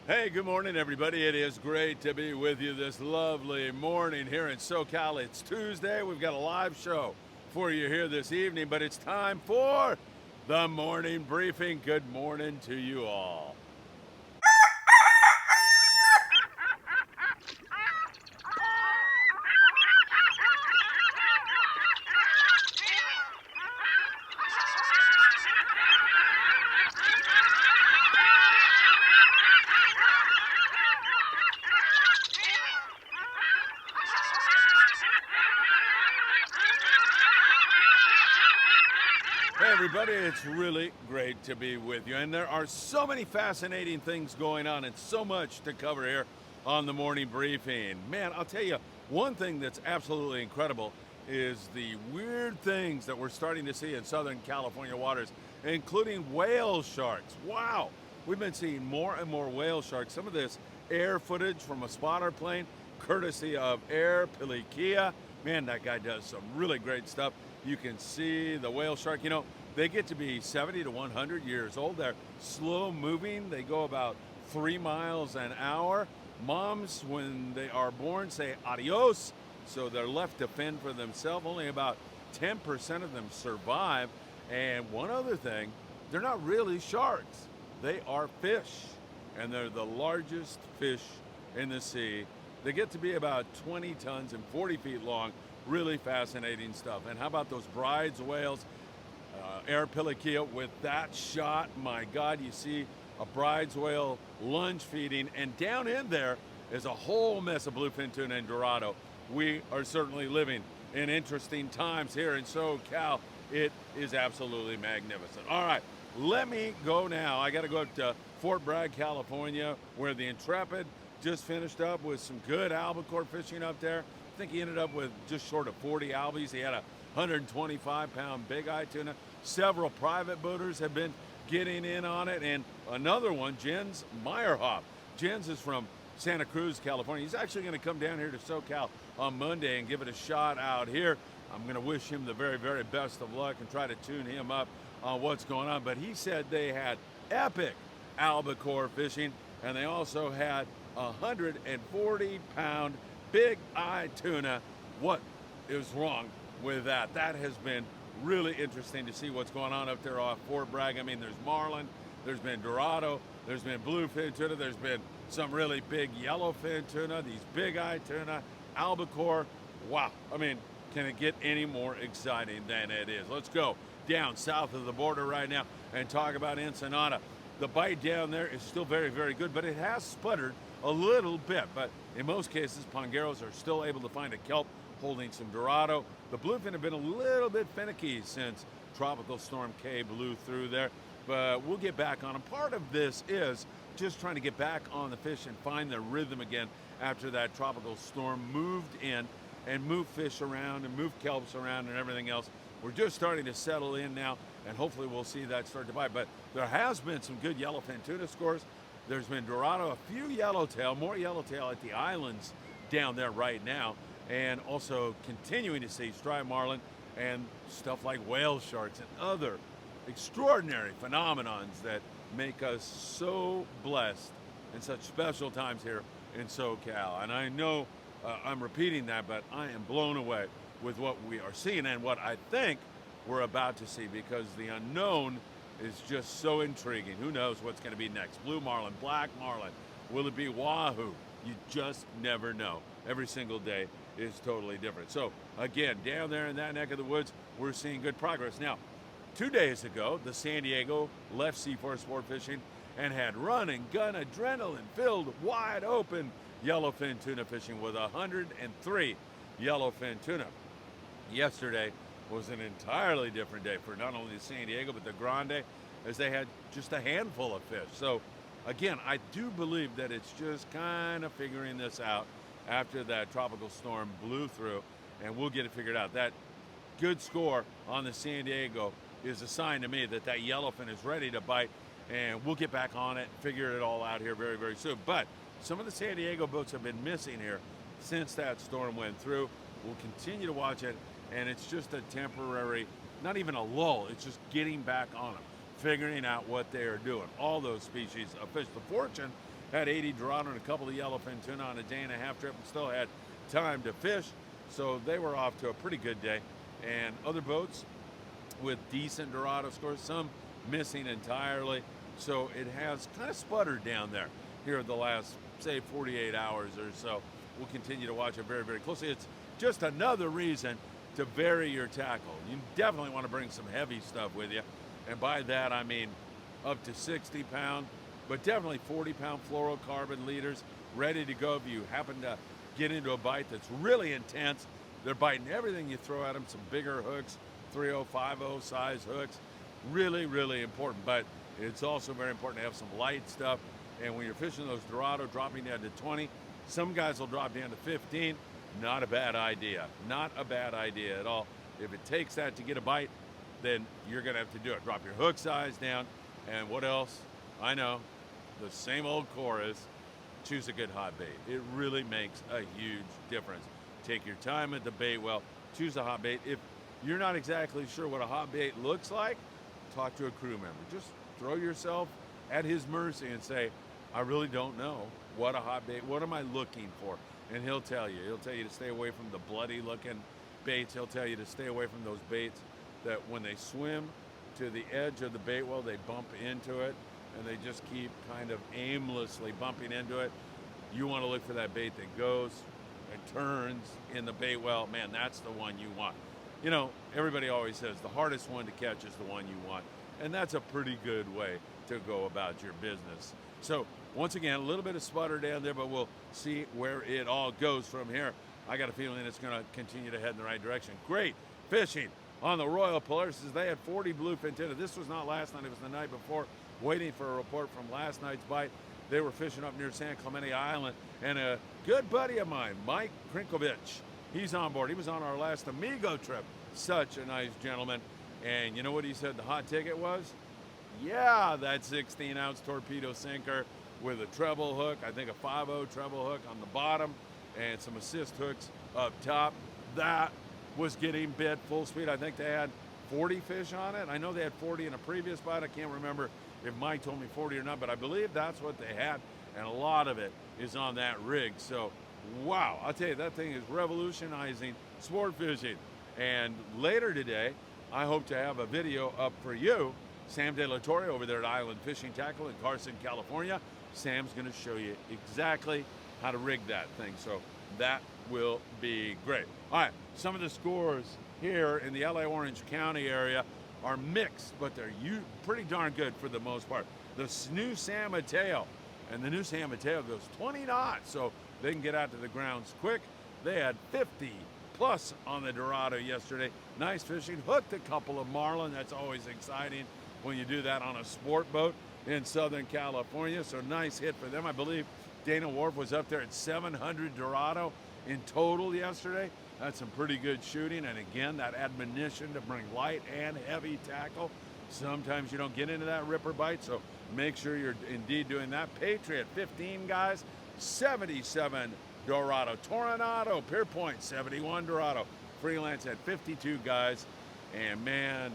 Hey, good morning, everybody. It is great to be with you this lovely morning here in SoCal. It's Tuesday. We've got a live show for you here this evening, but it's time for the morning briefing. Good morning to you all. Hey, everybody, it's really great to be with you. And there are so many fascinating things going on and so much to cover here on the morning briefing. Man, I'll tell you, one thing that's absolutely incredible is the weird things that we're starting to see in Southern California waters, including whale sharks. Wow, we've been seeing more and more whale sharks. Some of this air footage from a spotter plane, courtesy of Air Piliquia. Man, that guy does some really great stuff. You can see the whale shark. You know, they get to be 70 to 100 years old. They're slow moving. They go about 3 miles an hour. Moms, when they are born, say adios, so they're left to fend for themselves. Only about 10% of them survive. And one other thing, they're not really sharks. They are fish, and they're the largest fish in the sea. They get to be about 20 tons and 40 feet long. Really fascinating stuff. And how about those bride's whales? Air Piliquia with that shot. My God, you see a bride's whale lunge feeding, and down in there is a whole mess of bluefin tuna and Dorado. We are certainly living in interesting times here in SoCal. It is absolutely magnificent. All right, let me go now. I got to go up to Fort Bragg, California, where the Intrepid just finished up with some good albacore fishing up there. I think he ended up with just short of 40 albies. He had a 125-pound big eye tuna. Several private boaters have been getting in on it, and another one, Jens Meyerhoff. Jens is from Santa Cruz, California. He's actually going to come down here to SoCal on Monday and give it a shot out here. I'm going to wish him the very, very best of luck and try to tune him up on what's going on. But he said they had epic albacore fishing, and they also had a 140-pound big eye tuna. What is wrong with that? That has been really interesting to see what's going on up there off Fort Bragg. I mean, there's marlin, there's been Dorado, there's been bluefin tuna, there's been some really big yellowfin tuna, these big eye tuna, albacore. Wow, I mean, can it get any more exciting than it is? Let's go down south of the border right now and talk about Ensenada. The bite down there is still very, very good, but it has sputtered a little bit. But in most cases, pongeros are still able to find a kelp holding some Dorado. The bluefin have been a little bit finicky since Tropical Storm K blew through there, but we'll get back on them. Part of this is just trying to get back on the fish and find their rhythm again after that tropical storm moved in and moved fish around and moved kelps around and everything else. We're just starting to settle in now, and hopefully we'll see that start to bite. But there has been some good yellowfin tuna scores. There's been Dorado, a few yellowtail, more yellowtail at the islands down there right now, and also continuing to see striped marlin and stuff like whale sharks and other extraordinary phenomenons that make us so blessed in such special times here in SoCal. And I know I'm repeating that, but I am blown away with what we are seeing and what I think we're about to see, because the unknown is just so intriguing. Who knows what's going to be next? Blue marlin, black marlin, will it be wahoo? You just never know. Every single day is totally different. So again, down there in that neck of the woods, we're seeing good progress. Now, 2 days ago, the San Diego left Seaforth Sport Fishing and had run and gun adrenaline filled wide open yellowfin tuna fishing with 103 yellowfin tuna. Yesterday was an entirely different day for not only the San Diego but the Grande, as they had just a handful of fish. So again, I do believe that it's just kind of figuring this out after that tropical storm blew through, and we'll get it figured out. That good score on the San Diego is a sign to me that that yellowfin is ready to bite, and we'll get back on it and figure it all out here very, very soon. But some of the San Diego boats have been missing here since that storm went through. We'll continue to watch it, and it's just a temporary, not even a lull, it's just getting back on them, figuring out what they are doing. All those species of fish. The Fortune Had 80 Dorado and a couple of Yellowfin tuna on a day and a half trip and still had time to fish. So they were off to a pretty good day. And other boats with decent Dorado scores, some missing entirely. So it has kind of sputtered down there here the last, say, 48 hours or so. We'll continue to watch it very, very closely. It's just another reason to vary your tackle. You definitely want to bring some heavy stuff with you. And by that, I mean up to 60 pound, but definitely 40 pound fluorocarbon leaders ready to go if you happen to get into a bite that's really intense. They're biting everything you throw at them, some bigger hooks, 3.0, 5.0 size hooks. Really, really important. But it's also very important to have some light stuff. And when you're fishing those Dorado, dropping down to 20, some guys will drop down to 15. Not a bad idea. Not a bad idea at all. If it takes that to get a bite, then you're going to have to do it. Drop your hook size down. And what else? I know, the same old chorus, choose a good hot bait. It really makes a huge difference. Take your time at the bait well. Choose a hot bait. If you're not exactly sure what a hot bait looks like, talk to a crew member. Just throw yourself at his mercy and say, I really don't know what a hot bait, what am I looking for? And he'll tell you. He'll tell you to stay away from the bloody looking baits. He'll tell you to stay away from those baits that when they swim to the edge of the bait well, they bump into it and they just keep kind of aimlessly bumping into it. You want to look for that bait that goes and turns in the bait well. Man, that's the one you want. You know, everybody always says the hardest one to catch is the one you want. And that's a pretty good way to go about your business. So once again, a little bit of sputter down there, but we'll see where it all goes from here. I got a feeling it's going to continue to head in the right direction. Great fishing on the Royal Polaris. They had 40 bluefin tuna. This was not last night, it was the night before. Waiting for a report from last night's bite. They were fishing up near San Clemente Island, and a good buddy of mine, Mike Krinkovich, he's on board. He was on our last Amigo trip. Such a nice gentleman. And you know what he said the hot ticket was? Yeah, that 16-ounce torpedo sinker with a treble hook, I think a 5.0 treble hook on the bottom, and some assist hooks up top. That was getting bit full speed. I think they had 40 fish on it. I know they had 40 in a previous bite. I can't remember if Mike told me 40 or not, but I believe that's what they had, and a lot of it is on that rig. So, wow, I'll tell you, that thing is revolutionizing sport fishing. And later today, I hope to have a video up for you. Sam De La Torre over there at Island Fishing Tackle in Carson, California. Sam's going to show you exactly how to rig that thing. So that will be great. All right, some of the scores here in the LA Orange County area are mixed, but they're pretty darn good for the most part. The new San Mateo, and the new San Mateo goes 20 knots, so they can get out to the grounds quick. They had 50 plus on the Dorado yesterday. Nice fishing, hooked a couple of marlin. That's always exciting when you do that on a sport boat in Southern California. So nice hit for them. I believe Dana Wharf was up there at 700 Dorado in total yesterday. That's some pretty good shooting. And again, that admonition to bring light and heavy tackle. Sometimes you don't get into that ripper bite, so make sure you're indeed doing that. Patriot, 15 guys, 77 Dorado. Toronado, Pierpoint, 71 Dorado. Freelance had 52 guys, and man,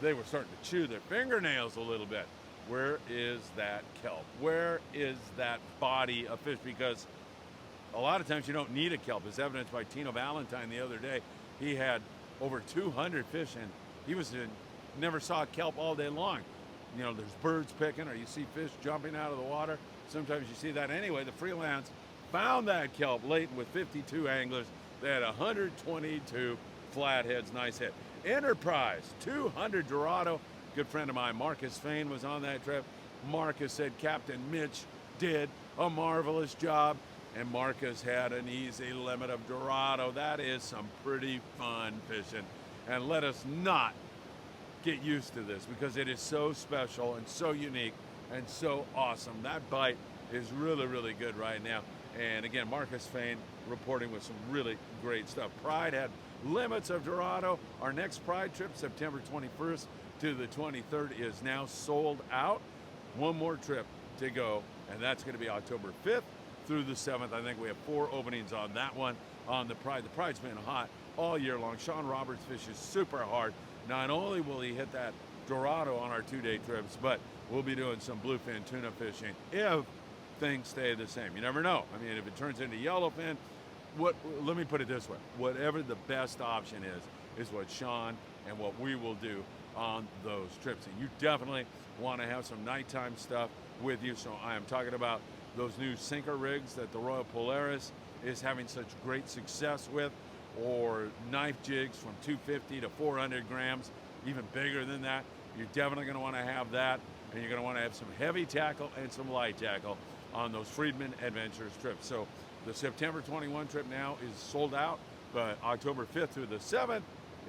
they were starting to chew their fingernails a little bit. Where is that kelp? Where is that body of fish? Because a lot of times you don't need a kelp, as evidenced by Tino Valentine the other day. He had over 200 fish, and he was never saw kelp all day long. You know, there's birds picking, or you see fish jumping out of the water. Sometimes you see that anyway. The Freelance found that kelp late with 52 anglers. They had 122 flatheads. Nice hit. Enterprise, 200 Dorado. Good friend of mine, Marcus Fain, was on that trip. Marcus said Captain Mitch did a marvelous job, and Marcus had an easy limit of Dorado. That is some pretty fun fishing. And let us not get used to this, because it is so special and so unique and so awesome. That bite is really, really good right now. And again, Marcus Fain reporting with some really great stuff. Pride had limits of Dorado. Our next Pride trip, September 21st to the 23rd, is now sold out. One more trip to go, and that's going to be October 5th through the 7th. I think we have 4 openings on that one on the Pride. The Pride's been hot all year long. Sean Roberts fishes super hard. Not only will he hit that Dorado on our 2-day trips, but we'll be doing some bluefin tuna fishing if things stay the same. You never know. I mean, if it turns into yellowfin, let me put it this way. Whatever the best option is what Sean and what we will do on those trips. And you definitely want to have some nighttime stuff with you. So I am talking about those new sinker rigs that the Royal Polaris is having such great success with, or knife jigs from 250 to 400 grams, even bigger than that. You're definitely going to want to have that, and you're going to want to have some heavy tackle and some light tackle on those Friedman Adventures trips. So the September 21 trip now is sold out, but October 5th through the 7th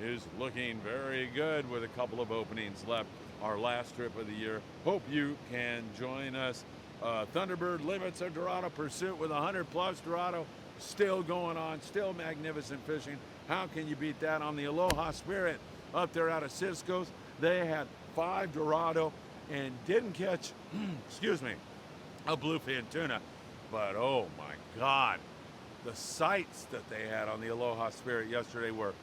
is looking very good with a couple of openings left. Our last trip of the year. Hope you can join us. Thunderbird limits a Dorado pursuit with 100 plus Dorado still going on, still magnificent fishing. How can you beat that? On the Aloha Spirit up there out of Cisco's, they had 5 Dorado and didn't catch, excuse me, a bluefin tuna. But oh my God, the sights that they had on the Aloha Spirit yesterday were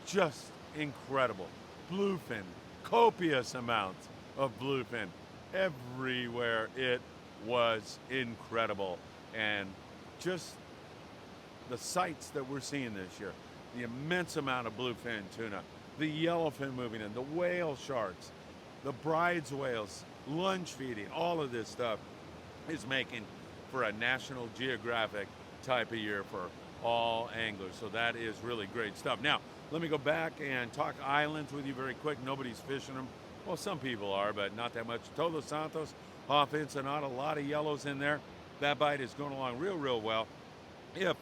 just incredible. Bluefin, copious amounts of bluefin everywhere. It was incredible. And just the sights that we're seeing this year, the immense amount of bluefin tuna, the yellowfin moving in, the whale sharks, the bride's whales, lunge feeding, all of this stuff is making for a National Geographic type of year for all anglers. So that is really great stuff. Now, let me go back and talk islands with you very quick. Nobody's fishing them. Well, some people are, but not that much. Todos Santos, off Ensenada, a lot of yellows in there. That bite is going along real well. If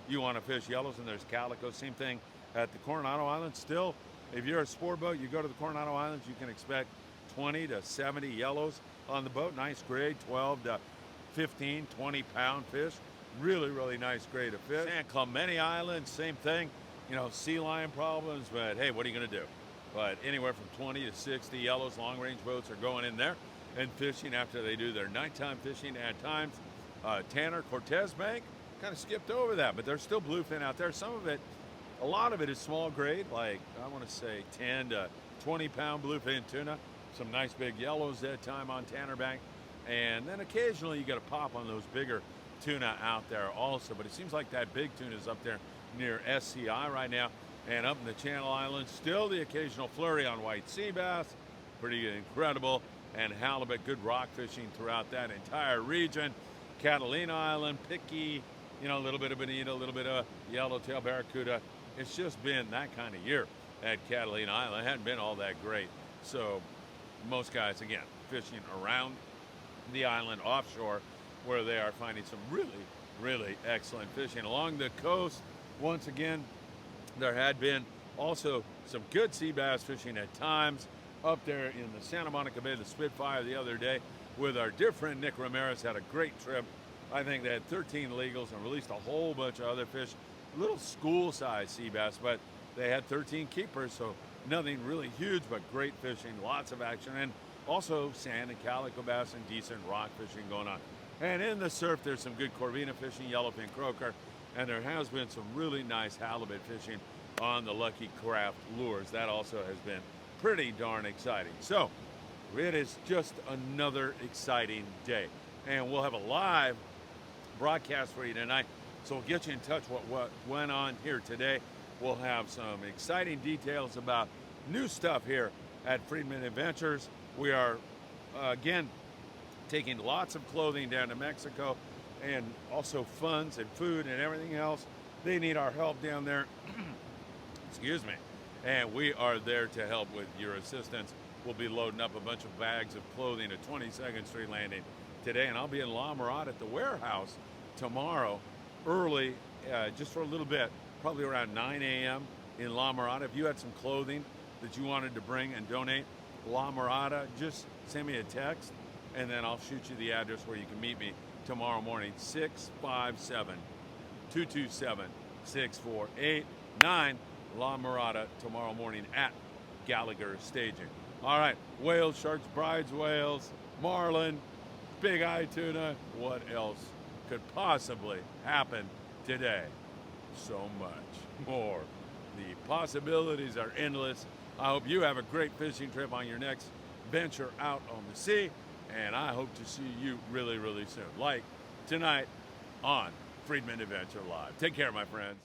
you want to fish yellows, and there's calico, same thing at the Coronado Islands. Still, if you're a sport boat, you go to the Coronado Islands, you can expect 20 to 70 yellows on the boat. Nice grade, 12 to 15, 20-pound fish. Really nice grade of fish. San Clemente Island, same thing. You know, sea lion problems, but hey, what are you going to do? But anywhere from 20 to 60 yellows, long-range boats are going in there and fishing after they do their nighttime fishing at times. Tanner Cortez Bank, kind of skipped over that, but there's still bluefin out there. Some of it, a lot of it is small grade, like I want to say 10 to 20-pound bluefin tuna. Some nice big yellows that time on Tanner Bank. And then occasionally you get a pop on those bigger tuna out there also. But it seems like that big tuna is up there near SCI right now. And up in the Channel Islands, still the occasional flurry on white sea bass. Pretty incredible. And halibut, good rock fishing throughout that entire region. Catalina Island, picky, you know, a little bit of bonita, a little bit of yellowtail barracuda. It's just been that kind of year at Catalina Island. It hadn't been all that great. So most guys, again, fishing around the island offshore where they are finding some really excellent fishing. Along the coast, once again, there had been also some good sea bass fishing at times. Up there in the Santa Monica Bay, the Spitfire the other day with our dear friend Nick Ramirez had a great trip. I think they had 13 illegals and released a whole bunch of other fish. Little school-sized sea bass, but they had 13 keepers, so nothing really huge, but great fishing, lots of action, and also sand and calico bass and decent rock fishing going on. And in the surf, there's some good corvina fishing, yellowfin croaker, and there has been some really nice halibut fishing on the Lucky Craft lures. That also has been pretty darn exciting. So it is just another exciting day. And we'll have a live broadcast for you tonight. So we'll get you in touch with what went on here today. We'll have some exciting details about new stuff here at Friedman Adventures. We are, again, taking lots of clothing down to Mexico and also funds and food and everything else. They need our help down there. Excuse me. And we are there to help with your assistance. We'll be loading up a bunch of bags of clothing at 22nd Street Landing today, and I'll be in La Mirada at the warehouse tomorrow early, just for a little bit, probably around 9 a.m. in La Mirada. If you had some clothing that you wanted to bring and donate, La Mirada, just send me a text, and then I'll shoot you the address where you can meet me tomorrow morning, 657-227-6489, La Mirada, tomorrow morning at Gallagher Staging. All right, whales, sharks, brides, whales, marlin, big eye tuna. What else could possibly happen today? So much more. The possibilities are endless. I hope you have a great fishing trip on your next venture out on the sea, and I hope to see you really soon. Like, tonight on Friedman Adventure Live. Take care, my friends.